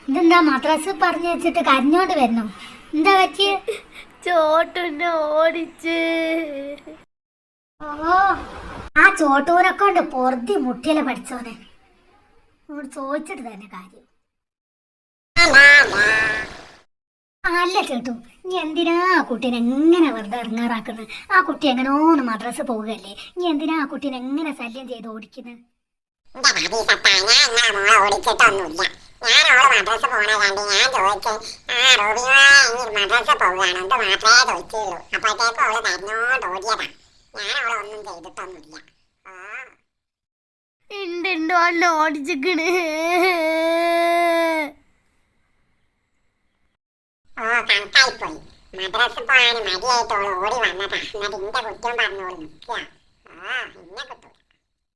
ഇതെന്താ മദ്രസ് പറഞ്ഞു വെച്ചിട്ട് കരഞ്ഞോണ്ട് വരണോ? എന്താ പറ്റിയ? ചോട്ടുന്നെ ഓടിച്ച്. ഓ, ആ ചോട്ടൂരൊക്കെ കൊണ്ട് പൊറുതി മുട്ടിയല്ലേ പഠിച്ചോനെ. ചോദിച്ചിട്ട് തന്നെ കാര്യം. അല്ല ചേട്ടു, നീ എന്തിനാ ആ കുട്ടീനെ എങ്ങനെ വെറുതെ ഇറങ്ങാറാക്കുന്നത്? ആ കുട്ടി എങ്ങനോന്ന് മദ്രസ പോവുകയല്ലേ, നീ എന്തിനാ ആ കുട്ടീനെ എങ്ങനെ ശല്യം ചെയ്ത് ഓടിക്കുന്നത്? ഓടിച്ചിട്ടൊന്നുമില്ല. ഞാൻ അവള് മദ്രസ പോണ കണ്ട് ഞാൻ ചോദിച്ചു, ആ റൂബിയോ മദ്രസ പോവുകയാണ്, എന്ത് മാത്രമേ ചോദിച്ചുള്ളൂ. അപ്പോഴത്തേക്കും അവള് കരഞ്ഞോണ്ട് ഓടിയതാ. ഞാൻ അവളെ ഒന്നും ചെയ്തിട്ടൊന്നുമില്ല. ഉണ്ട് അല്ല ഓടിച്ചിക്കണ്. ഓ, കണക്കായിപ്പോയി. മദ്രസ പോകാൻ മടിയായിട്ട് അവള് ഓടി വന്നതാ. എന്നിട്ട് ഇന്റെ കുറ്റം പറഞ്ഞോളൂ നിൽക്കുക. ഇന്നെ കിട്ടൂല.